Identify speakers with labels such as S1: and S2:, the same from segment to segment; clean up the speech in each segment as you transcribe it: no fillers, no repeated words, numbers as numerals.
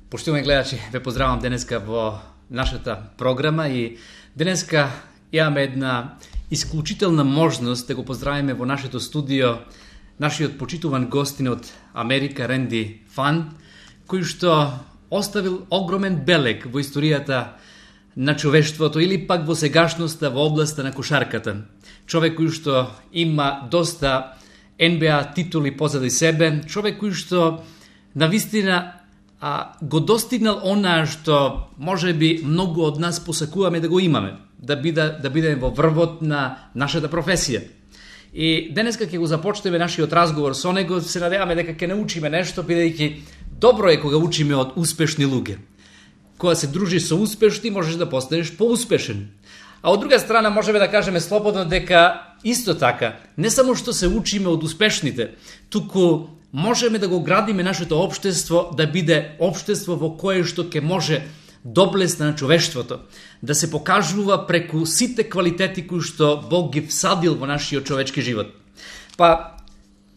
S1: Poštovani gledači, vе поздравам денеска во нашата програма и денеска имаме една исклучителна можност да го поздравиме во нашето студио нашиот почитуван гостин од Америка, Randy Pfund, кој што оставил огромен белег во историјата на човештвото или пак во сегашноста во областа на кошарката. Човек кој што има доста NBA титули позади себе, човек кој што навистина го достигнал онаа што може би многу од нас посакуваме да го имаме, да бидеме во врвот на нашата професија. И денеска ќе го започнеме нашиот разговор со него, се надеваме дека ќе научиме нешто, бидејќи добро е кога учиме од успешни луѓе. Кога се дружиш со успешни, можеш да постанеш поуспешен. А од друга страна можеме да кажеме слободно дека исто така, не само што се учиме од успешните, туку можеме да го градиме нашето општество да биде општество во кое што ќе може доблеста на човештвото, да се покажува преку сите квалитети кои што Бог ги всадил во нашиот човечки живот. Па,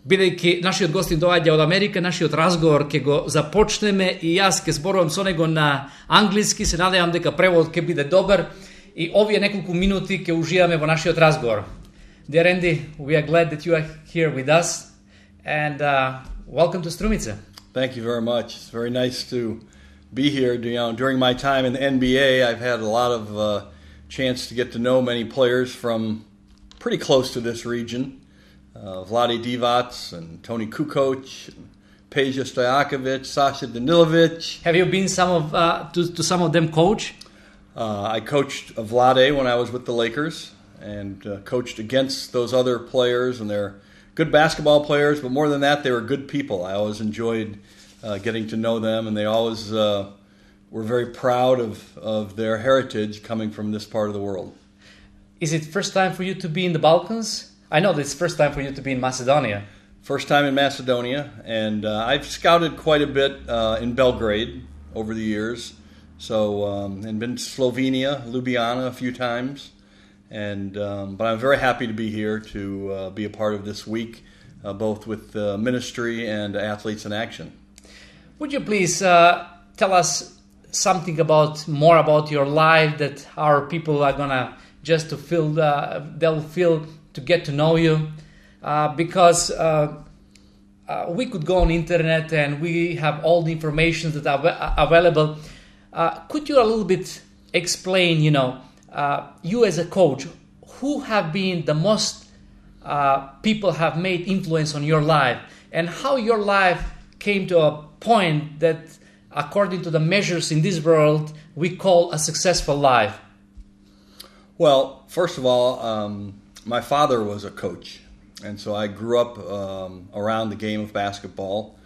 S1: бидејќи нашиот гостин доаѓа од Америка, нашиот разговор ќе го започнеме и јас ќе зборувам со него на англиски, се надевам дека преводот ќе биде добар и овие неколку минути ќе уживаме во нашиот разговор. Dear Randy, we are glad that you are here with us. And welcome to Strumica.
S2: Thank you very much. It's very nice to be here. During my time in the NBA, I've had a lot of chance to get to know many players from pretty close to this region. Vlade Divac and Toni Kukoc, and Peja Stojakovic, Sasha Danilovic.
S1: Have you been to some of them coach?
S2: I coached Vlade when I was with the Lakers and coached against those other players, and they're good basketball players, but more than that, they were good people. I always enjoyed getting to know them, and they always were very proud of their heritage coming from this part of the world.
S1: Is it first time for you to be in the Balkans? I know that it's first time for you to be in Macedonia.
S2: First time in Macedonia, and I've scouted quite a bit in Belgrade over the years, and been to Slovenia, Ljubljana a few times. But I'm very happy to be here to be a part of this week, both with ministry and Athletes in Action.
S1: Would you please tell us something more about your life that our people are gonna just to feel they'll feel to get to know you, because we could go on internet and we have all the information that are available. Could you a little bit explain, you as a coach, who have been the most people have made influence on your life, and how your life came to a point that, according to the measures in this world, we call a successful life?
S2: Well, first of all, my father was a coach, and so I grew up around the game of basketball.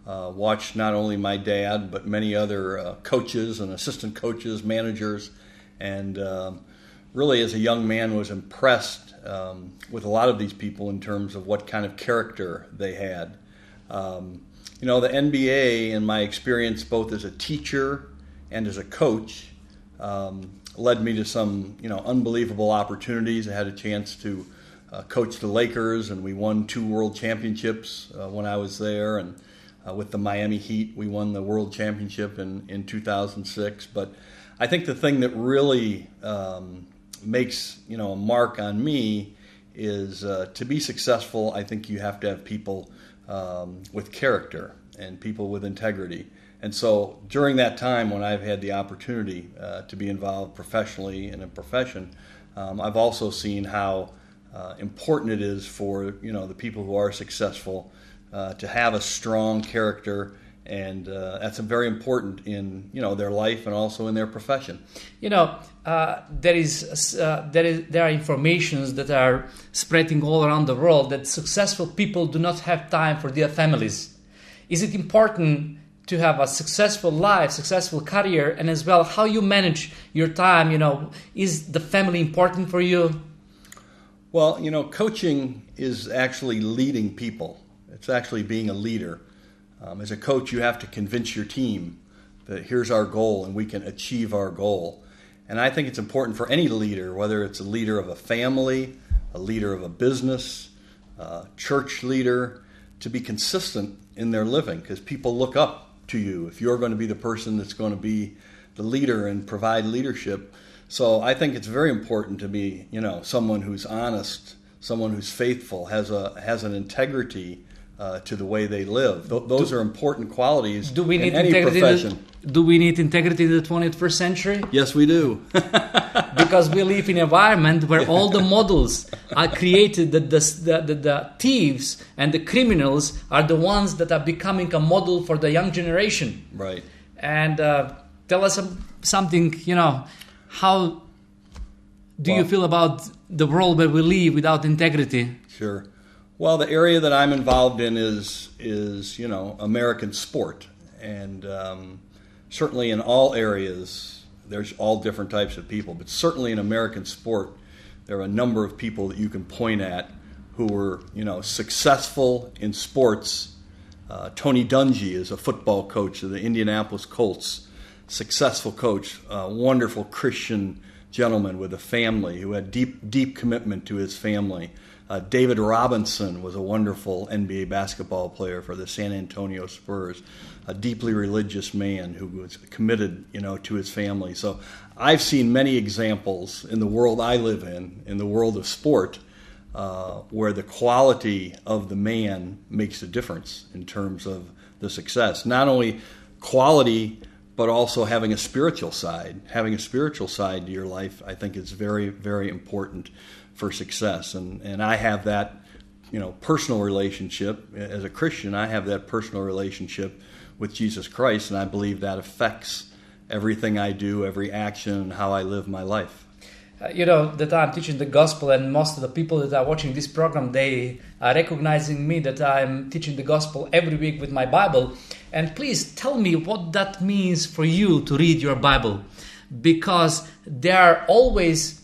S2: Watched not only my dad, but many other coaches and assistant coaches, managers, and really as a young man was impressed with a lot of these people in terms of what kind of character they had. The NBA, in my experience both as a teacher and as a coach, led me to some unbelievable opportunities. I had a chance to coach the Lakers, and we won 2 world championships when I was there, and with the Miami Heat we won the world championship in 2006. But I think the thing that really makes a mark on me is to be successful. I think you have to have people with character and people with integrity. And so during that time when I've had the opportunity to be involved professionally in a profession, I've also seen how important it is for the people who are successful to have a strong character. And that's very important in their life and also in their profession. There are informations that are spreading all around the world that successful people do not have time for their families. Is it important to have a successful life, successful career, and as well how you manage your time? Is the family important for you? Well, coaching is actually leading people. It's actually being a leader. As a coach, you have to convince your team that here's our goal and we can achieve our goal. And I think it's important for any leader, whether it's a leader of a family, a leader of a business, a church leader, to be consistent in their living, because people look up to you, if you're going to be the person that's going to be the leader and provide leadership. So I think it's very important to be, someone who's honest, someone who's faithful, has an integrity to the way they live. Those are important qualities in any profession.
S1: Do we need integrity in the 21st century?
S2: Yes, we do.
S1: Because we live in an environment where all the models are created, that the thieves and the criminals are the ones that are becoming a model for the young generation.
S2: Right.
S1: And tell us something, how do you feel about the world where we live without integrity?
S2: Sure. Well, the area that I'm involved in is American sport. And certainly in all areas, there's all different types of people. But certainly in American sport, there are a number of people that you can point at who were, successful in sports. Tony Dungy is a football coach of the Indianapolis Colts, successful coach, a wonderful Christian gentleman with a family who had deep commitment to his family. David Robinson was a wonderful NBA basketball player for the San Antonio Spurs, a deeply religious man who was committed, to his family. So I've seen many examples in the world I live in the world of sport, where the quality of the man makes a difference in terms of the success. Not only quality, but also having a spiritual side. Having a spiritual side to your life, I think, is very, very important for success. And I have that, personal relationship. As a Christian, I have that personal relationship with Jesus Christ, and I believe that affects everything I do, every action, and how I live my life.
S1: That I'm teaching the gospel, and most of the people that are watching this program, they are recognizing me that I'm teaching the gospel every week with my Bible. And please tell me what that means for you to read your Bible, because there are always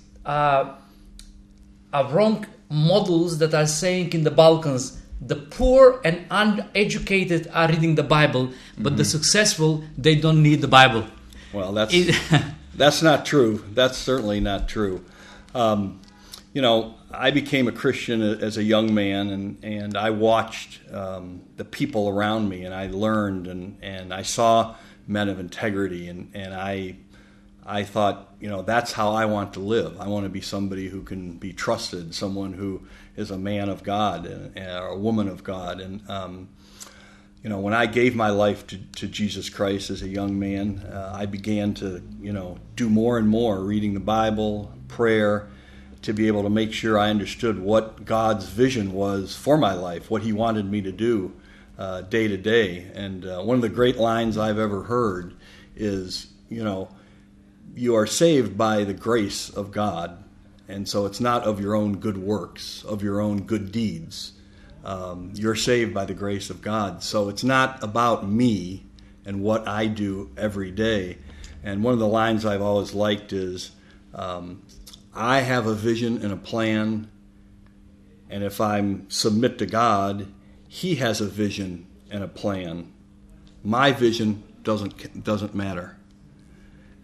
S1: wrong models that are saying in the Balkans, the poor and uneducated are reading the Bible, but the successful, they don't need the Bible.
S2: Well, that's not true. That's certainly not true. I became a Christian as a young man, and I watched the people around me, and I learned, and I saw men of integrity, and I thought, that's how I want to live. I want to be somebody who can be trusted, someone who is a man of God or a woman of God. And when I gave my life to Jesus Christ as a young man, I began to, do more and more, reading the Bible, prayer, to be able to make sure I understood what God's vision was for my life, what He wanted me to do day to day. And one of the great lines I've ever heard is, you are saved by the grace of God, and so it's not of your own good works, of your own good deeds. You're saved by the grace of God, so it's not about me and what I do every day. And one of the lines I've always liked is, I have a vision and a plan, and if I submit to God, He has a vision and a plan. My vision doesn't matter.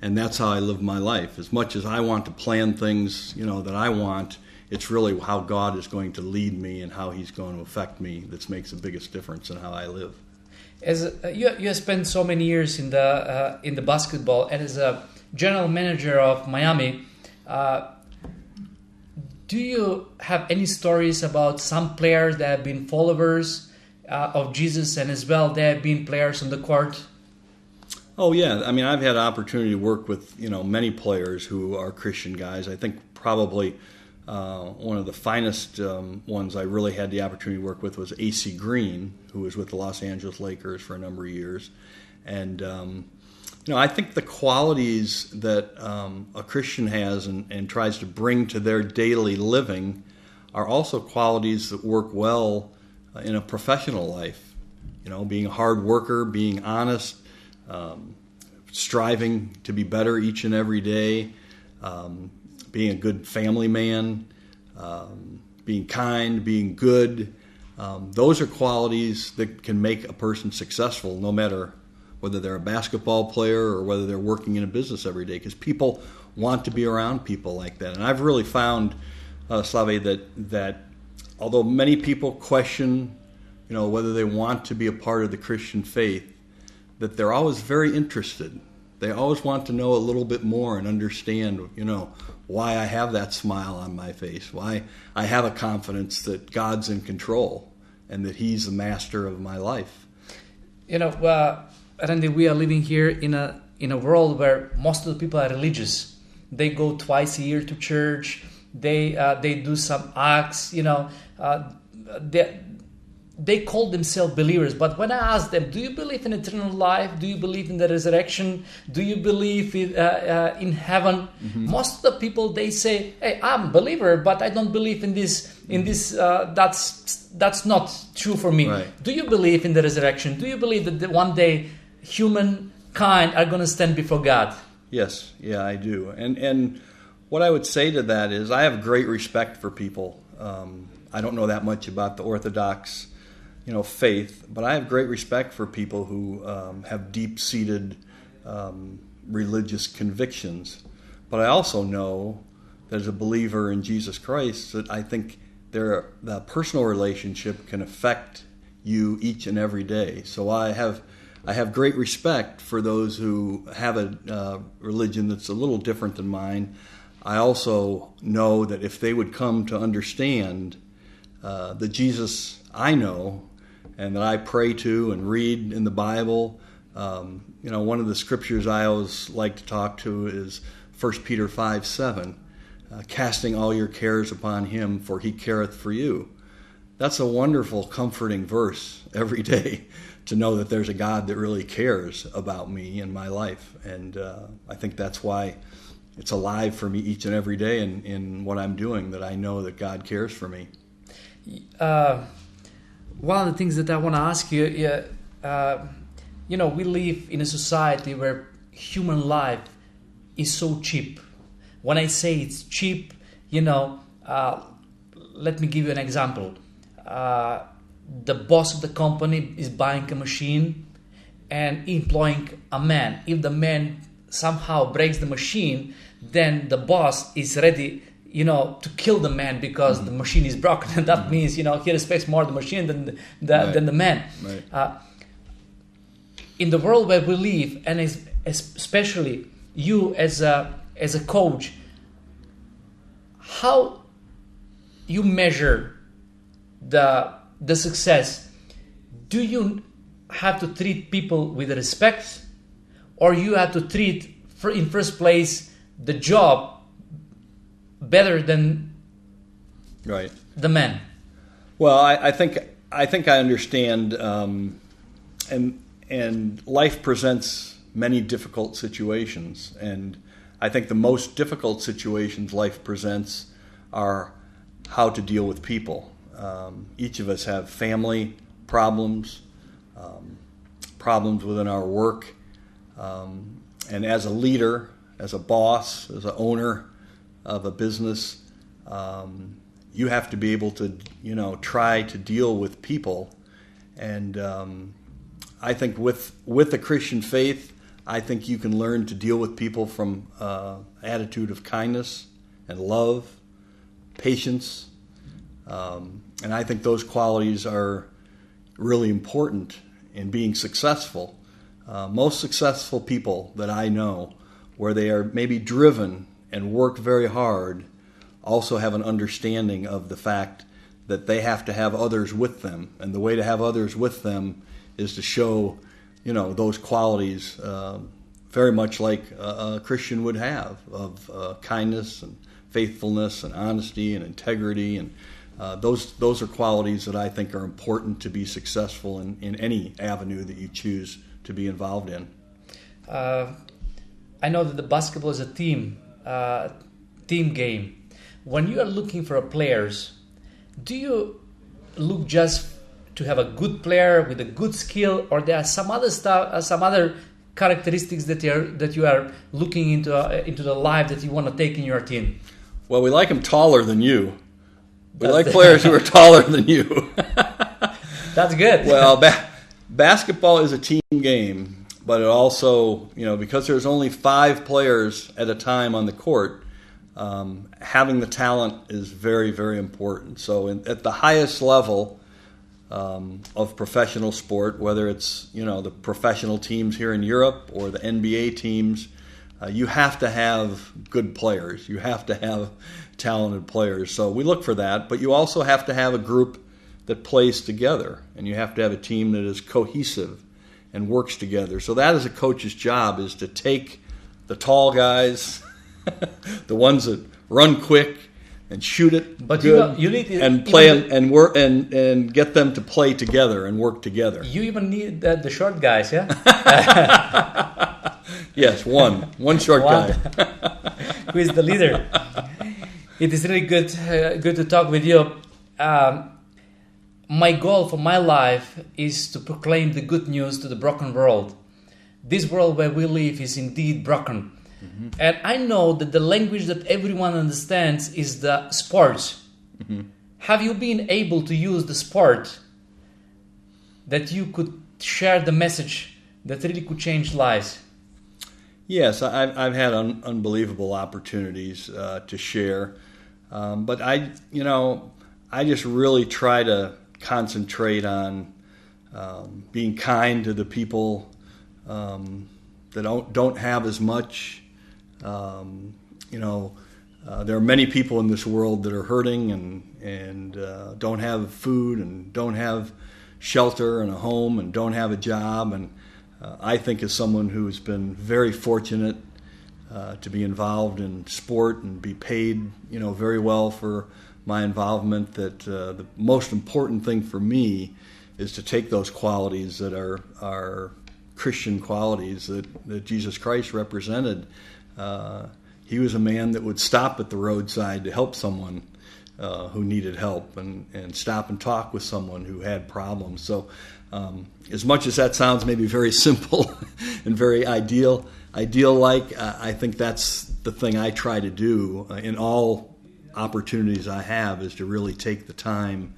S2: And that's how I live my life. As much as I want to plan things, that I want, it's really how God is going to lead me and how He's going to affect me that makes the biggest difference in how I live.
S1: As you have spent so many years in the basketball, and as a general manager of Miami, do you have any stories about some players that have been followers of Jesus, and as well they have been players on the court?
S2: Oh, yeah. I mean, I've had an opportunity to work with, many players who are Christian guys. I think probably one of the finest ones I really had the opportunity to work with was A.C. Green, who was with the Los Angeles Lakers for a number of years. And, I think the qualities that a Christian has and tries to bring to their daily living are also qualities that work well in a professional life. Being a hard worker, being honest, striving to be better each and every day, being a good family man, being kind, being good. Those are qualities that can make a person successful, no matter whether they're a basketball player or whether they're working in a business every day, because people want to be around people like that. And I've really found, Slave, that although many people question, whether they want to be a part of the Christian faith, that they're always very interested. They always want to know a little bit more and understand, why I have that smile on my face, why I have a confidence that God's in control and that He's the master of my life.
S1: Randy, we are living here in a world where most of the people are religious. They go twice a year to church. They do some acts. They call themselves believers, but when I ask them, do you believe in eternal life? Do you believe in the resurrection? Do you believe in heaven? Mm-hmm. Most of the people, they say, hey, I'm a believer, but I don't believe in this. That's not true for me.
S2: Right.
S1: Do you believe in the resurrection? Do you believe that one day humankind are going to stand before God?
S2: Yes, yeah, I do. And what I would say to that is I have great respect for people. I don't know that much about the Orthodox faith, but I have great respect for people who have deep-seated religious convictions. But I also know that as a believer in Jesus Christ, that I think the personal relationship can affect you each and every day. So I have great respect for those who have a religion that's a little different than mine. I also know that if they would come to understand the Jesus I know and that I pray to and read in the Bible, one of the scriptures I always like to talk to is 1 Peter 5:7, casting all your cares upon Him, for He careth for you. That's a wonderful, comforting verse every day to know that there's a God that really cares about me and my life. And I think that's why it's alive for me each and every day in what I'm doing, that I know that God cares for me.
S1: One of the things that I want to ask you, we live in a society where human life is so cheap. When I say it's cheap, let me give you an example. The boss of the company is buying a machine and employing a man. If the man somehow breaks the machine, then the boss is ready, to kill the man because the machine is broken. And that means, he respects more the machine than the man.
S2: Right.
S1: In the world where we live, and especially you as a coach, how you measure the success? Do you have to treat people with respect, or you have to treat, in first place, the job better than
S2: right
S1: the man?
S2: Well, I think I understand, and life presents many difficult situations, and I think the most difficult situations life presents are how to deal with people. Each of us have family problems, problems within our work, and as a leader, as a boss, as an owner of a business, you have to be able to, try to deal with people. And I think with the Christian faith, I think you can learn to deal with people from attitude of kindness and love, patience, and I think those qualities are really important in being successful. Most successful people that I know, where they are maybe driven and work very hard, also have an understanding of the fact that they have to have others with them. And the way to have others with them is to show, those qualities very much like a Christian would have, of kindness and faithfulness and honesty and integrity. And those are qualities that I think are important to be successful in any avenue that you choose to be involved in.
S1: I know that the basketball is a team game. When you are looking for players, do you look just to have a good player with a good skill, or there are some other stuff, some other characteristics that you are looking into the life that you want to take in your team?
S2: Well, we like them taller than you. We like players who are taller than you.
S1: That's good.
S2: Well, basketball is a team game, but it also, because there's only 5 players at a time on the court, having the talent is very, very important. So at the highest level, of professional sport, whether it's, the professional teams here in Europe or the NBA teams, you have to have good players. You have to have talented players. So we look for that, but you also have to have a group that plays together, and you have to have a team that is cohesive and works together. So that is a coach's job, is to take the tall guys, the ones that run quick and shoot it
S1: but
S2: good,
S1: you need
S2: and play and work and get them to play together and work together.
S1: You even need the short guys, yeah?
S2: Yes, one short guy.
S1: Who is the leader? It is really good to talk with you. My goal for my life is to proclaim the good news to the broken world. This world where we live is indeed broken. Mm-hmm. And I know that the language that everyone understands is the sports. Mm-hmm. Have you been able to use the sport that you could share the message that really could change lives?
S2: Yes, I've had unbelievable opportunities to share, but I just really try to concentrate on being kind to the people that don't have as much. There are many people in this world that are hurting and don't have food and don't have shelter and a home and don't have a job. And I think, as someone who's been very fortunate to be involved in sport and be paid, very well for my involvement, that the most important thing for me is to take those qualities that are Christian qualities that Jesus Christ represented. He was a man that would stop at the roadside to help someone who needed help and stop and talk with someone who had problems. So as much as that sounds maybe very simple and very ideal-like, I think that's the thing I try to do in all opportunities I have, is to really take the time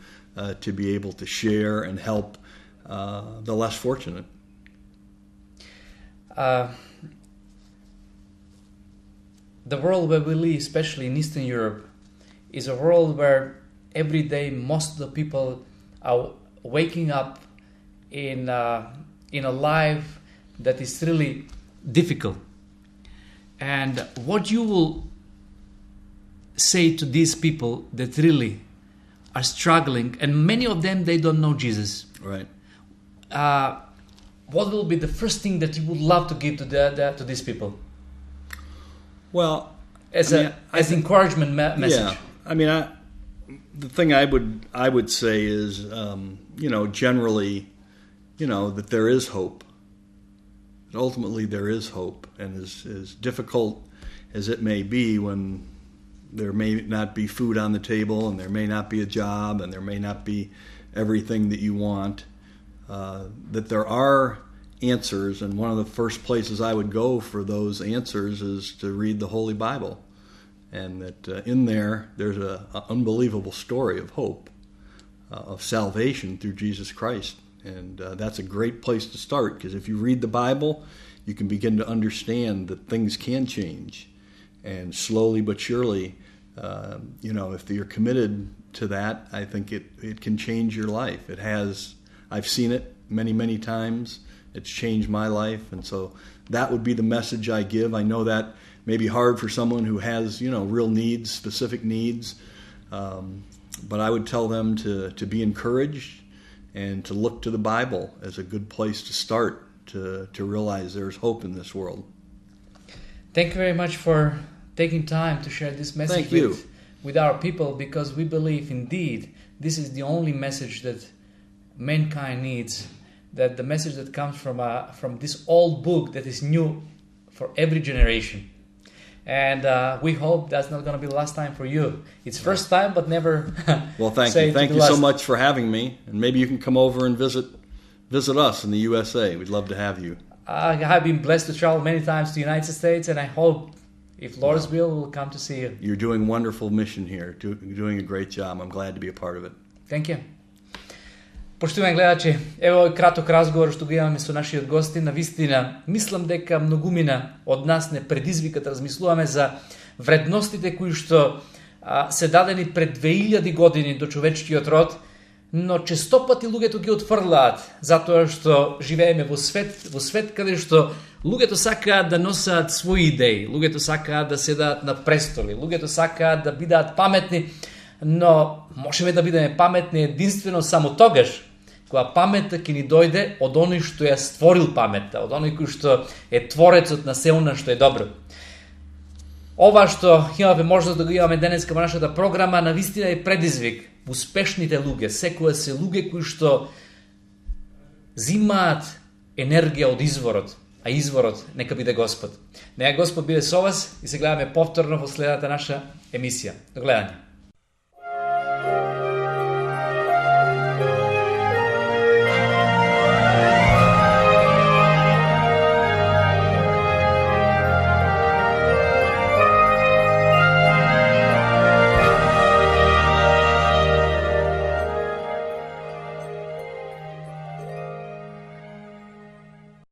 S2: to be able to share and help the less fortunate.
S1: The world where we live, especially in Eastern Europe, is a world where every day most of the people are waking up in a life that is really difficult. And what you will say to these people that really are struggling, and many of them, they don't know Jesus.
S2: Right.
S1: What will be the first thing that you would love to give to these people?
S2: Well,
S1: as encouragement message.
S2: Yeah, the thing I would say is, generally, that there is hope. Ultimately, there is hope, and as difficult as it may be, when there may not be food on the table, and there may not be a job, and there may not be everything that you want, that there are answers, and one of the first places I would go for those answers is to read the Holy Bible, and that in there's an unbelievable story of hope, of salvation through Jesus Christ, and that's a great place to start, because if you read the Bible, you can begin to understand that things can change, and slowly but surely, if you're committed to that, I think it can change your life. It has. I've seen it many, many times. It's changed my life, and so that would be the message I give. I know that may be hard for someone who has, real needs, specific needs, but I would tell them to be encouraged and to look to the Bible as a good place to start to realize there's hope in this world.
S1: Thank you very much for taking time to share this message with our people, because we believe indeed this is the only message that mankind needs. That the message that comes from this old book that is new for every generation. And we hope that's not going to be the last time for you. It's first time, but never.
S2: Well, thank you. Thank you so much for having me. And maybe you can come over and visit us in the USA. We'd love to have you.
S1: I have been blessed to travel many times to the United States, and I hope, if Lord's will, we'll come to see you.
S2: You're doing wonderful mission here. You're doing a great job. I'm glad to be a part of it.
S1: Thank you. Поштувани гледачи, ево овој краток разговор што го имаме со нашиот гости. Навистина, мислам дека многумина од нас не предизвика да размислуваме за вредностите кои што се дадени пред 2000 години до човечкиот род, но честопати луѓето ги отфрлаат, затоа што живееме во свет каде што луѓето сакаат да носат своји идеи, луѓето сакаат да седаат на престоли, луѓето сакаат да бидат паметни, но можеме да бидеме паметни единствено само тогаш, кога паметта ќе ни дојде од оној што ја створил паметта, од оној кој што е творецот на се она што е добро. Ова што имаме можност да го имаме денеска во нашата програма, навистина е предизвик. Успешните луѓе, секоја се луѓе кои што зимаат енергија од изворот, а изворот нека биде Господ. Нека Господ биде со вас и се гледаме повторно во следната наша емисија. До гледање.